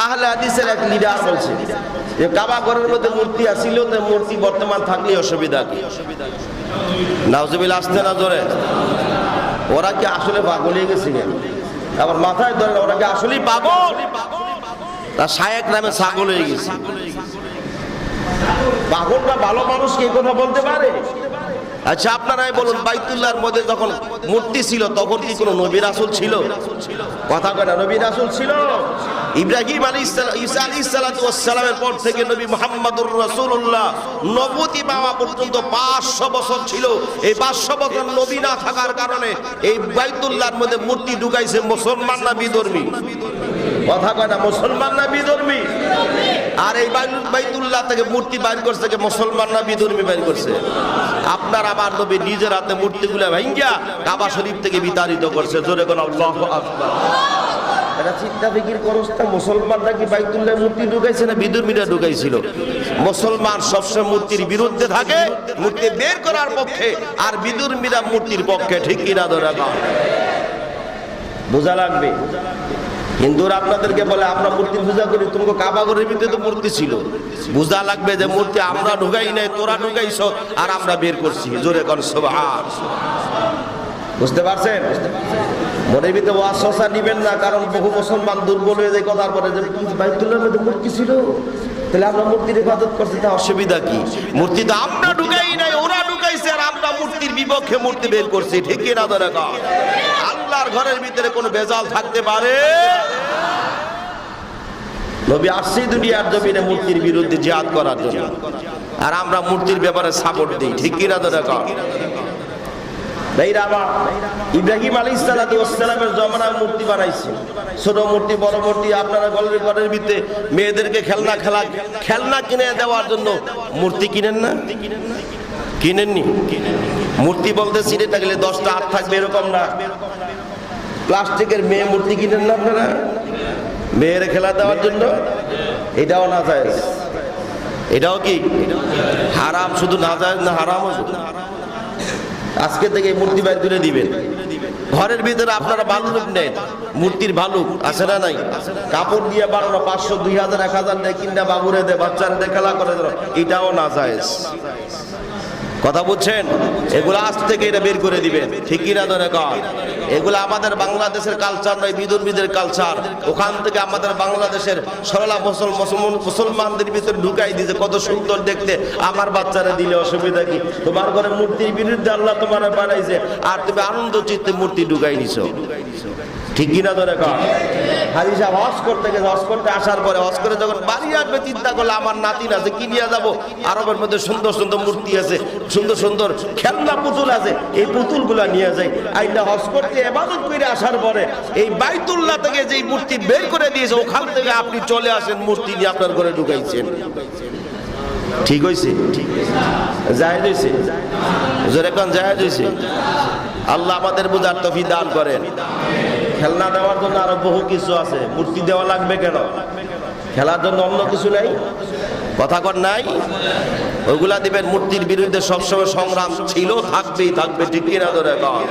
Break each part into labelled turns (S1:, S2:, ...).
S1: আহলে হাদিসের এক লিডার বলছে যে কাবা ঘরের মধ্যে মূর্তি আছিল, তো মূর্তি বর্তমান থাকলে অসুবিধা কি? নাউজুবিল্লাহ, আসতে না জোরে। ওরা কি আসলে পাগল হয়ে গেছে? আবার মাথায় ধরে ওরা কি আসলেই পাগল? তার শায়েক নামে ছাগল হয়ে গেছে। পাগলটা ভালো মানুষ কি কথা বলতে পারে? আচ্ছা আপনারাই বলুন, বাইতুল্লাহর মধ্যে যখন মূর্তি ছিল তখন কি কোনো নবী রাসূল ছিল? কথা কয় না, নবী রাসূল ছিল। ইব্রাহিম ঈসা আলাইহিস সালাতু ওয়াস সালামের পর থেকে নবী মুহাম্মদুর রাসূলুল্লাহ নবুয়তি পাওয়া পর্যন্ত 500 বছর ছিল। এই 500 বছর নবী না থাকার কারণে এই বাইতুল্লাহর মধ্যে মূর্তি ঢুকাইছে মুসলমান না বিধর্মী? কথা কয় না, মুসলমান না বিধর্মী? আর এই বাইতুল্লাহ থেকে মূর্তি বাইর করছে কে? মুসলমান না বিধর্মী বাইর করছে? আপনার আমার নবী নিজের হাতে মূর্তিগুলা ভাঙ্গিয়া কাবা শরীফ থেকে বিতাড়িত করছে। জোরে কোন আল্লাহু আকবার। এটা চিন্তা ফিকির করছ না, মুসলমানরা কি বাইতুল্লাহ মূর্তি ঢুকাইছে না বিধর্মীরা ঢুকাইছিল? মুসলমান সবসময় মূর্তির বিরুদ্ধে থাকে, মূর্তি বের করার পক্ষে, আর বিধর্মীরা মূর্তির পক্ষে। ঠিক কিনা ধরে বোঝা লাগবে। হিন্দুরা আপনাদেরকে বলে আমরা মূর্তি পূজা করি, তোমাকে কাবা ঘরের ভিতরে তো মূর্তি ছিল। বোঝা লাগবে যে মূর্তি আমরা ঢুকাই নাই, তোরা ঢুকাইছ আর আমরা বের করছি। জোরে কর সুবহান। বুঝতে পারছেন? মনের ভিতরে ওয়াসওয়াসা নিবেন না, কারণ বহু মুসলমান দুর্বল হয়ে যায় কথার পরে যে বাইতুল্লাহর মধ্যে মূর্তি ছিল, তাহলে আমরা মূর্তির ইবাদত করছি, তা অসুবিধা কি? মূর্তি তো আমরা ঢুকাই নাই, ওরা ঢুকাইছে, আর আমরা মূর্তির বিপক্ষে মূর্তি বের করছি। ঠিক কি না ধরে কর? আল্লাহর ঘরের ভিতরে কোনো ভেজাল থাকতে পারে? নবী আসছে দুনিয়ার জমিনে মূর্তির বিরুদ্ধে জিহাদ করার জন্য, আর আমরা মূর্তির ব্যাপারে সাপোর্ট দিই। ঠিক কি না ধরে কর? ইব্রাহিম আলাইহিস সালাতু ওয়াস সালামের জমানায় মূর্তি বানাইছে, ছোট মূর্তি, বড় মূর্তি। আপনারা ঘরের ভিতরে মেয়েদেরকে খেলনা কিনে দেওয়ার জন্য মূর্তি কিনেন না? কিনেননি? মূর্তি বলতে সিঁড়ে থাকলে 10টা হাত থাকবে এরকম না, প্লাস্টিকের মেয়ে মূর্তি কিনেন না আপনারা মেয়ের খেলা দেওয়ার জন্য? এটাও না যায়, এটাও কি হারাম? শুধু না যায় না, হারাম। আজকে থেকে মূর্তি বাইর করে দিবেন। ঘরের ভিতরে আপনারা ভালুক নেন, মূর্তির ভালুক আছে না নাই? কাপড় দিয়ে বানানো 500, 2000, 1000 দিয়ে কিনা বাবুরে দে, বাচ্চারা খেলা করে, এটাও না যায়। কথা বুঝছেন? এগুলো আজ থেকে এটা বের করে দিবেন। ঠিক কিনা ধরে কর? এগুলো আমাদের বাংলাদেশের কালচার নয়, বিধর্মীদের কালচার। ওখান থেকে আমাদের বাংলাদেশের সরলা মুসলমানদের ভিতরে ঢুকাই দিয়েছে। কত সুন্দর দেখতে, আমার বাচ্চারা দিলে অসুবিধা কি? তোমার ঘরে মূর্তির বিরুদ্ধে আল্লাহ তোমার বানাইছে, আর তুমি আনন্দ চিত্তে মূর্তি ঢুকাই নিছো। ঠিক কিনা ধরে কর? হাজি সাহেব হজ করতে গেছে, হজ করতে আসার পরে হজ করে যখন বাড়ি আসবে চিন্তা করলে আমার নাতিন আছে, কি নিয়ে যাবো? আরবের মধ্যে সুন্দর সুন্দর মূর্তি আছে, সুন্দর সুন্দর খেলনা পুতুল আছে, এই পুতুলগুলা নিয়ে যায়। আইনা হজ করতে ইবাদত করে আসার পরে এই বাইতুল্লাহ থেকে যে মূর্তি বের করে দিয়েছে, ওখান থেকে আপনি চলে আসেন মূর্তি নিয়ে আপনার ঘরে ঢুকাইছেন। ঠিক হয়েছে? জায়েজ হয়েছে? জোরে কোন জায়েজ হয়েছে? আল্লাহ আমাদের বুঝার তৌফিক দান করেন। খেলনা দেওয়ার জন্য আরো বহু কিছু আছে, মূর্তি দেওয়া লাগবে কেন? খেলার জন্য অন্য কিছু নাই? কথা কর নাই? ওইগুলা দিবেন। মূর্তির বিরুদ্ধে সবসময় সংগ্রাম ছিল, থাকবেই থাকবে। ঠিক কিনা ধরে কর?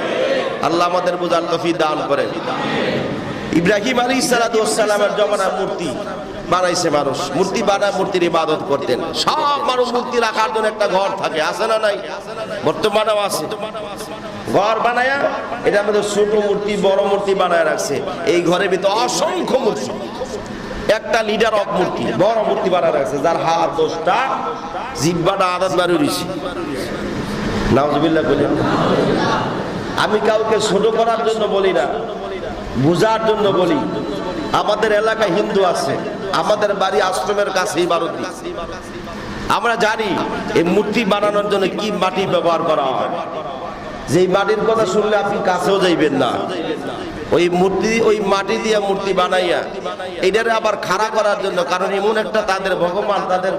S1: আল্লাহ আমাদের বুঝার তৌফিক দান করেন। ইব্রাহিম আলাইহিস সালাতু ওয়াস সালামের জমানায় মূর্তি বানাইছে মানুষ, মূর্তি বানায় মূর্তির ইবাদত করতেন। সব মানুষ মূর্তি রাখার জন্য একটা ঘর থাকে, আছে না নাই? বর্তমানেও আছে। ঘর বানায়া এটার মধ্যে ছোট মূর্তি, বড় মূর্তি বানায় রাখছে। এই ঘরের ভিতরে অসংখ্য মূর্তি, একটা লিডার অফ মূর্তি, বড় মূর্তি বানায় রাখছে, যার হাত 10টা, জিহ্বাটা আদাত বাড়ি রয়েছে। নাউজুবিল্লাহ বলি। আমি কাউকে ছোট করার জন্য বলি না, বুঝার জন্য বলি। আমাদের এলাকায় হিন্দু আছে, আমাদের বাড়ি আশ্রমের কাছেই বারুদি। আমরা জানি এই মূর্তি বানানোর জন্য কি মাটি ব্যবহার করা হয়। যেই মাটির কথা শুনলে আপনি কাছেও যাইবেন না। ওই মূর্তি, ওই মাটি দিয়ে মূর্তি বানাইয়া এটারে আবার খাড়া করার জন্য, কারণ এমন একটা তাদের ভগবান, তাদের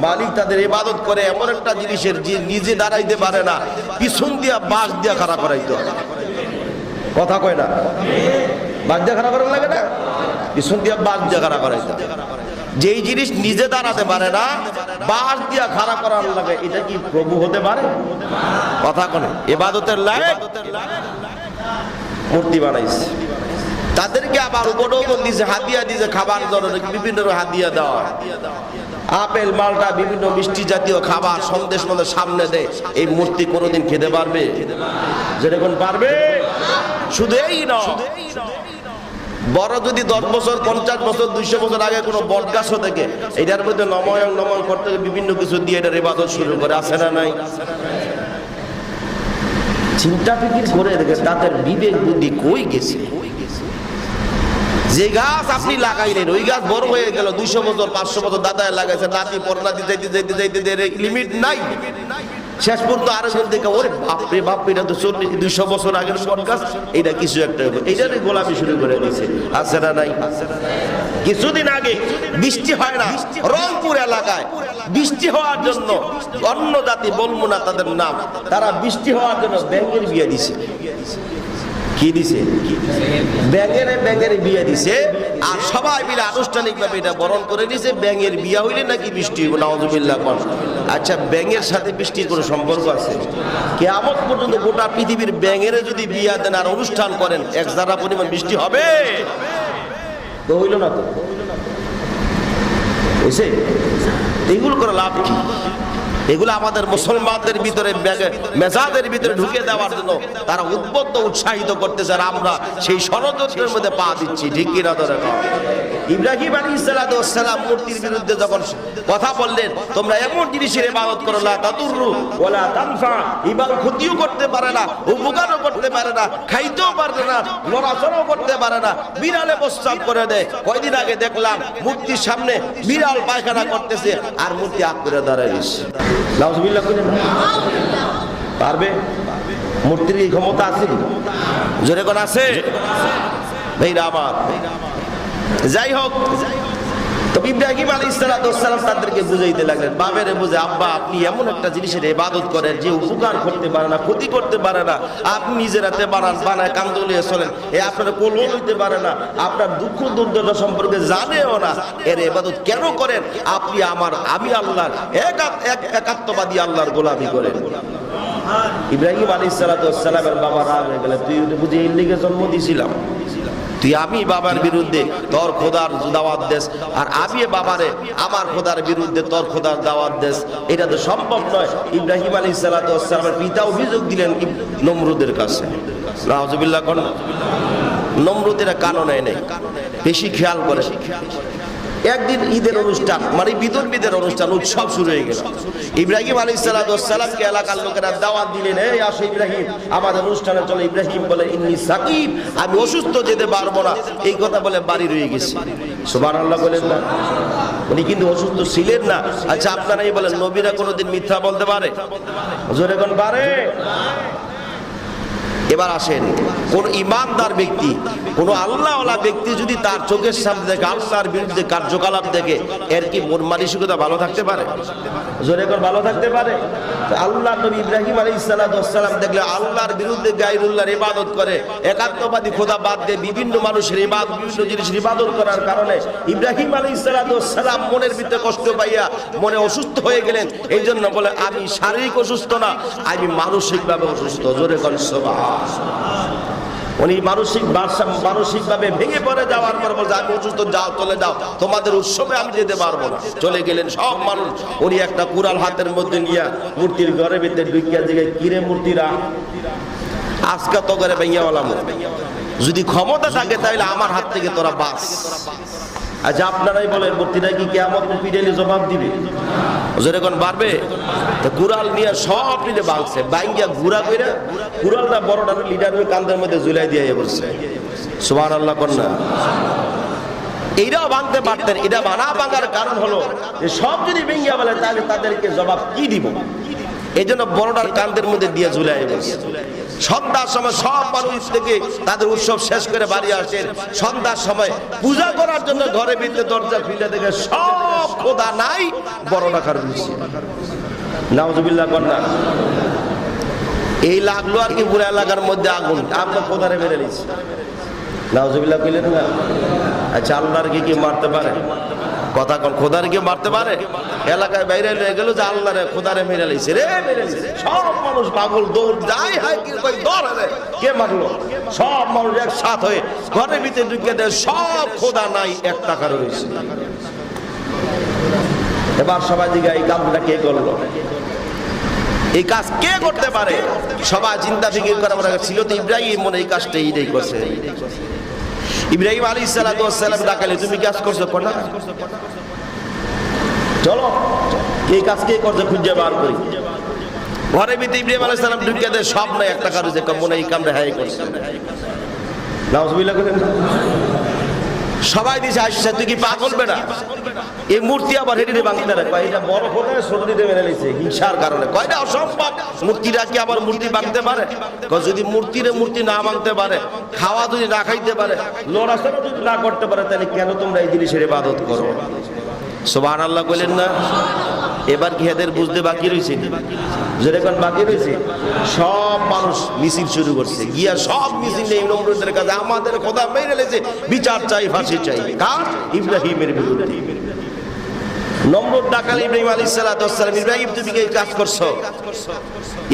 S1: মালিক তাদের ইবাদত করে এমন একটা জিনিসের যে নিজে দাঁড়াইতে পারে না, পিছন দিয়া বাঁশ দিয়া খাড়া করাইতে হয়। কথা কয় না? বাঁশ দিয়া খাড়া করার লাগে না, পিছন দিয়া বাঁশ দিয়া খাড়া করাইতে হয়। যেই জিনিস নিজে দাঁড়াতে পারে না, বাঁশ দিয়া খাড়া করার লাগে, এটা কি প্রভু হতে পারে? কথা কোনে? ইবাদতের লায়ক মূর্তি বানাইছে। তাদেরকে আবার উপঢৌকন দিয়েছে, হাদিয়া দিয়েছে, খাবার ধরনের বিভিন্ন হাদিয়া দেওয়া, আপেল মালটা বিভিন্ন মিষ্টি জাতীয় খাবার সন্দেশ মতো সামনে দেয়। এই মূর্তি কোনোদিন খেতে পারবে? যেরকম পারবে। শুধু এই নয়, বড় যদি 10 বছর 50 বছর 200 বছর আগে কোনো বট গাছও থেকে এটার মধ্যে নময়ং নমন করতে বিভিন্ন কিছু দিয়ে এটার ইবাদত শুরু করে, আছে না নাই? চিন্তা ফিকির করে দেখে তাদের বিবেক বুদ্ধি কই গেছে? যে গাছ আপনি লাগাইলেন ওই গাছ বড় হয়ে গেল, 200 বছর 500 বছর দাদায় লাগাইছে, নাতি পরনাতি যাইতে যাইতে যাইতে লিমিট নাই। শেষ পর্যন্ত আরেকজন দেখে ওরে বাপরে বাপ, এটা তো 200 বছর আগের বট গাছ, এটা কিছু একটা এইটারই গোলামি শুরু করে দিয়েছে, আছে না নাই? কিছুদিন আগে বৃষ্টি হয় না রংপুর এলাকায়, বৃষ্টি হওয়ার জন্য অন্য জাতি বলবো না তাদের নাম, তারা বৃষ্টি হওয়ার জন্য ব্যাঙের বিয়ে দিছে। কি দিছে? ব্যাঙের বিয়ে দিছে। আর সবাই মিলে আনুষ্ঠানিকভাবে এটা বরণ করে দিছে। ব্যাঙের বিয়ে হইলে নাকি বৃষ্টি হইব, নাউজুবিল্লাহ। আচ্ছা, ব্যাঙের সাথে বৃষ্টির কোনো সম্পর্ক আছে? কিয়ামত পর্যন্ত গোটা পৃথিবীর ব্যাঙের যদি বিয়া দেন আর অনুষ্ঠান করেন, এক জারা পরিমাণ বৃষ্টি হবে? তো হইল না তো, বুঝছে? এইগুলো করে লাভ কি? এগুলো আমাদের মুসলমানদের ভিতরে মেজাজের ভিতরে ঢুকে দেওয়ার জন্য তারা উদ্বুদ্ধ উৎসাহিত করতেছে, আর আমরা সেই ষড়যন্ত্রের মধ্যে পা দিচ্ছি। ঠিক কিনা? ধরে ইব্রাহিম আলাইহিস সালাম মূর্তির বিরুদ্ধে যখন কথা বললেন, তোমরা এমন জিনিসের ইবাদত করো লা তাদুররু ওয়ালা তানফা, ইবাদত ক্ষতিও করতে পারে না, উপকারও করতে পারে না, খাইতেও পারে না, লড়াচড়াও করতে পারে না, বিড়ালে প্রস্রাব করে দেয়। কয়দিন আগে দেখলাম মূর্তির সামনে বিড়াল পায়খানা করতেছে আর মূর্তি আগ করে দাঁড়াইছে। নাউজুবিল্লাহ কইলেন পারবে? মূর্তির এই ক্ষমতা আছে? জোরে কোন আছে? ভাইরা আমার, যাই হোক, তো ইব্রাহিম আলাইহিস সালাম তাদেরকে বুঝাইতে লাগলেন, বাবেরে বুঝে, আব্বা আপনি এমন একটা জিনিসের ইবাদত করেন যে উপকার করতে পারে না, ক্ষতি করতে পারে না, আপনি নিজের হাতে বানায় কান্দলিয়ে চলেন, আপনার কোলও নিতে পারে না, আপনার দুঃখ দুর্দশা সম্পর্কে জানেও না, এর ইবাদত কেন করেন? আপনি আমি আল্লাহর একাত্মবাদী আল্লাহর গোলামি করেন। ইব্রাহিম আলাইহিস সালামের বাবা রাগ হয়ে গেলেন, তুই বুঝি এর লিগে জন্ম দিয়েছিলাম, তুই আমি বাবার বিরুদ্ধে তোর খোদার দাওয়াত দেস, আর আমি বাবারে আমার খোদার বিরুদ্ধে তোর খোদার দাওয়াত দেস, এটা তো সম্ভব নয়। ইব্রাহিম আলাইহিস সালামের পিতা অভিযোগ দিলেন নমরুদের কাছে। নাউজুবিল্লাহ। নমরুদের কারণে নেই, বেশি খেয়াল করে। একদিন ঈদের অনুষ্ঠান, মানে বিদর্মীদের অনুষ্ঠান, উৎসব শুরু হয়ে গেল। ইব্রাহিম আলাইহিস সালামকে এলাকার লোকেরা দাওয়াত দিলেন, এই আসো ইব্রাহিম, আমাদের অনুষ্ঠানে চলে। ইব্রাহিম বলে, ইন্নী সাকিব, আমি অসুস্থ, যেতে পারবো না। এই কথা বলে বাড়ি রয়ে গেছে। সুবহানাল্লাহ বলেন না? উনি কিন্তু অসুস্থ ছিলেন না। আচ্ছা, আপনারাই বলেন, নবীরা কোনোদিন মিথ্যা বলতে পারে? জোরে কোন পারে? এবার আসেন, কোন ইমানদার ব্যক্তি, কোন আল্লাহওয়ালা ব্যক্তি যদি তার চোখের সামনে দেখে আল্লাহর বিরুদ্ধে কার্যকলাপ দেখে, এর কি মন মানসিকতা ভালো থাকতে পারে? জোরে করে ভালো থাকতে পারে? আল্লাহ নবী ইব্রাহিম আলাইহিস সালাম দেখলে আল্লাহর বিরুদ্ধে গায়রুল্লাহর ইবাদত করে, একাত্মবাদী খোদা বাদ দিয়ে বিভিন্ন মানুষের ইবাদত, বিভিন্ন জিনিসের ইবাদত করার কারণে ইব্রাহিম আলাইহিস সালাম মনের ভিতরে কষ্ট পাইয়া মনে অসুস্থ হয়ে গেলেন। এই জন্য বলে, আমি শারীরিক অসুস্থ না, আমি মানসিকভাবে অসুস্থ। জোরে করে সুবহান। উনি মানসিকভাবে ভেঙে পড়ে যাওয়ার পর বলছে, আমি অসুস্থ, যাও চলে যাও, তোমাদের উৎসবে আমি যেতে পারবো না। চলে গেলেন সব মানুষ। উনি একটা কুড়াল হাতের মধ্যে নিয়ে মূর্তির ঘরের ভিতরে ঢুকিয়া দিকে, কিরে মূর্তিরা, আজকে তো করে ভেঙেওয়ালা, যদি ক্ষমতা থাকে তাহলে আমার হাত থেকে তোরা বাঁচ। আচ্ছা, আপনারাই বলেন, মূর্তিটা কি কিয়ামত পিটাইলে জবাব দিবে? যেরকম পারবে? তো কুড়াল নিয়ে সব নিয়ে ভাঙছে, ভাঙ্গিয়া ঘুরা কইরা কুড়ালটা বড়টা লিডার হয়ে কান্দের মধ্যে ঝুলাই দিয়ে বলছে। সুবহানাল্লাহ কন্যা। এইটাও ভাঙতে পারতেন। এটা ভাঙার কারণ হলো, সব যদি ভেঙ্গিয়া বলে তাহলে তাদেরকে জবাব কি দিব? এই জন্য বড়টার কান্দের মধ্যে দিয়ে ঝুলাই বলছে। সন্ধ্যার সময় সব মানুষ থেকে তাদের উৎসব শেষ করে বাড়ি আসেন। সন্ধ্যার সময় পূজা করার জন্য ঘরে ভিতরে দরজা খুলে দেখে সব খোদা নাই, বড় টাকার রয়েছে। নাউজুবিল্লাহ কন্যা। এই লাগলো আর কি পুরো এলাকার মধ্যে আগুন, আপনার খোদারে মেরে নিচ্ছে। নাউজুবিল্লাহ কইলেন না? আচ্ছা, আল্লাহর কি মারতে পারে? কথা কোন খোদার কেউ মারতে পারে? এলাকায় বাইরে হয়ে গেল যে আল্লাহ রে খোদারে মেরে লাইছে রে, মেরে লাইছে। সব মানুষ পাগল, দৌড় যায়, হাই কি কই দৌড় রে, কে মারলো? সব মানুষ একসাথ হয়ে ঘরের ভিতরে ঢুকে দেয়, সব খোদা নাই, এক টাকা রয়েছে। এবার সবাই দিকে এই কাজটা কে করলো? এই কাজ কে করতে পারে? সবাই চিন্তা ফিকির করা মনে ছিল তো ইব্রাহিম মনে এই কাজটা এইটাই করছে। ইব্রাহিম আলাইহিস সালাতু ওয়াস সালাম ডাকালে তুমি কাজ করছো কোনা, চলো এই কাজ কে করছে খুঁজে বার করি। ঘরে ভিতরে ইব্রাহিম আলাইহিস সালাম ঢুকে দেয়, সব নাই, একটা কারো যে মনে এই কামটা হাই করছে। নাউজুবিল্লাহ করেন। সবাই দিছে আইসা তুই কি পাগল বেটা, এই মূর্তি আবার হেঁটে ভাঙতে না, কয় এটা বড় ফোনে সর্দিতে মেরে নিয়েছে হিংসার কারণে, কয়টা অসম্ভব, মূর্তিটা কি আবার মূর্তি ভাঙতে পারে? যদি মূর্তি না ভাঙতে পারে, খাওয়া যদি না খাইতে পারে, লড়াচড়া যদি না করতে পারে, তাহলে কেন তোমরা এই জিনিসের ইবাদত করো? সুবহানাল্লাহ বলেন না? এবার কি এদের বুঝতে বাকি রয়েছে? যেরকম বাকি রয়েছে, সব মানুষ মিছিল শুরু করছে, গিয়া সব মিছিল নেই নমরুদের কাছে, আমাদের খোদা মেরে লেছে, বিচার চাই, ফাঁসি চাই। কার? ইব্রাহিমের বিরুদ্ধে। নমরুদ ডাকাল ইব্রাহিম আলাইহিস সালাতু ওয়াস সালাম, ইব্রাহিম তুমি কি কাজ করছো?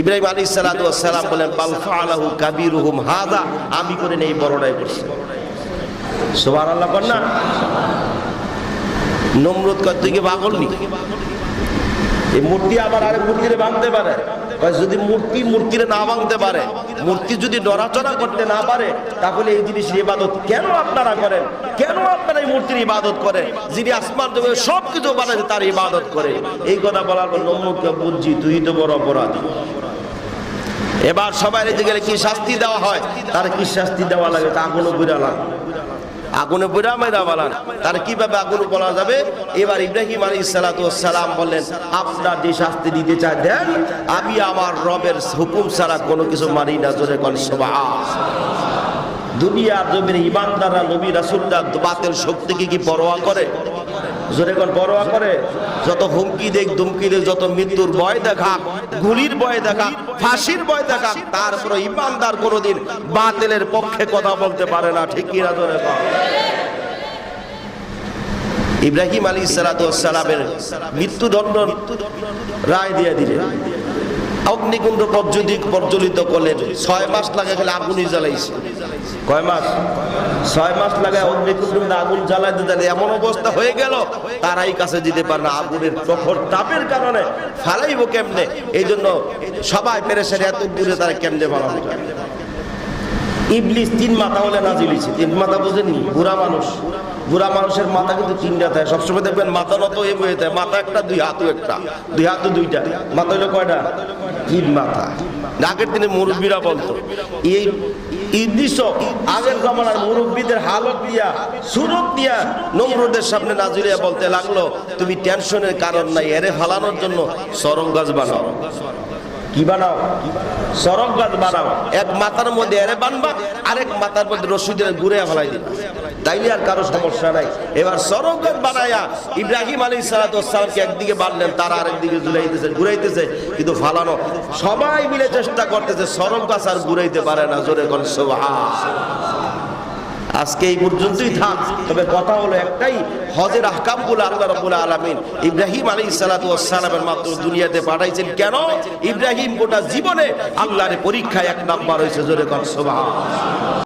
S1: ইব্রাহিম আলাইহিস সালাতু ওয়াস সালাম বলেন, বাল ফাআলাহু কাবীরুহুম হাযা, আমি করে নেই, বড়টাই করছি। সুবহানাল্লাহ বল না? নমরুদ কয় তুই কি পাগল নি? এই মূর্তি আবার আরেক মূর্তিরে ভাঙতে পারে? যদি মূর্তিরে না ভাঙতে পারে, মূর্তি যদি নড়াচড়া করতে না পারে, তাহলে এই জিনিসের ইবাদত কেন আপনারা করেন? কেন আপনারা এই মূর্তির ইবাদত করেন? যিনি আসমান জমিন সবকিছু বানাইছে তার ইবাদত করে। এই কথা বলার পর নমরুদকে বুঝছি তুই তো বড় অপরাধী। এবার সবাই দিকে গেলে কি শাস্তি দেওয়া হয়? তার কি শাস্তি দেওয়া লাগে? তা আগুনে বুড়ালাম, আগুনে বুড়া মেরা বলান, তার কিভাবে আগুনে বলা যাবে? এবার ইব্রাহিম আলাইহিস সালাতু ওয়াস সালাম বললেন, আপনার যে শাস্তি দিতে চাই দেন, আমি আমার রবের হুকুম ছাড়া কোনো কিছু মানি না। জোরে কোন সুবহানাল্লাহ। দুনিয়ার জমিনে ইমানদাররা নবী রাসূলরা বাতিল শক্তিকে কি পরোয়া করে? জোরে কোন পরোয়া করে? যত হুমকি দেখ দুমকি দেখ, যত মৃত্যুর ভয় দেখা, গুলির ভয় দেখা, ফাঁসির ভয় দেখা, তারপরে ইমানদার কোনোদিন বাতিলের পক্ষে কথা বলতে পারে না। ঠিক কি না? জোরে কোন। ইব্রাহিম আলাইহিস সালাতু ওয়াস সালামের মৃত্যুদণ্ড রায় দিয়ে দিলেন, অগ্নিকুণ্ড প্রজ্বলিত করলেন। 6 মাস লাগে গেলে আগুনই জ্বালাইছে। কয় মাস? 6 মাস লাগে অগ্নিকুণ্ড আগুন জ্বালাইতে জ্বালে এমন অবস্থা হয়ে গেল, তারাই কাছে যেতে পারে না, আগুনের প্রখর তাপের কারণে। ফালাইব কেমনে? এই জন্য সবাই পেরেছেন, এত দূরে তারা কেমনে বানানো যায়। ইবলিস 3 মাথা হলে নাজিল হয়েছে। 3 মাথা বুঝেননি? বুড়া মানুষ, বুড়া মানুষের মাথা কিন্তু 3টা থাকে। সবসময় দেখবেন মাথা নত এ হয়ে থাকে, মাথা একটা, 2 হাতও একটা, 2 হাতও 2টা, মাথা হলো কয়টা? 3 মাথা। আগের দিনে মুরব্বীরা বলতো, এই ইবলিস আগের জামানার মুরব্বীদের হালত দিয়া, সুরত দিয়া নমরুদের সামনে নাজিরিয়া বলতে লাগলো, তুমি টেনশনের কারণ নাই, এরে ফালানোর জন্য সরম গাছ বানাও। কি বানাও? সরক গাছ বানাও। এক মাথার মধ্যে এরে বানবা, আরেক মাথার মধ্যে রশি দিয়ে ঘুরে ফেলাই দিবা, তাইলে আর কারো সমস্যা নাই। এবার সরক গাছ বানায়া ইব্রাহিম আলাইহিস সালাতু ওয়াস সালামকে একদিকে বানলেন, তারা আরেকদিকে ঝুলাইতেছে, ঘুরাইতেছে, কিন্তু ফালানো সবাই মিলে চেষ্টা করতেছে, সরক গাছ আর ঘুরাইতে পারে না। জোরে কোন সুবহানাল্লাহ। আজকে এই পর্যন্তই থাক। তবে কথা হলো একটাই, হজের আহকামগুলো আল্লাহ রাব্বুল আলামিন ইব্রাহিম আলাইহিস সালাতু ওয়াস সালামের মাত্র দুনিয়াতে পাঠাইছেন কেন? ইব্রাহিম গোটা জীবনে আল্লাহর পরীক্ষায় 1 নাম্বার হয়েছে। জোরে কোন সুবহানাল্লাহ।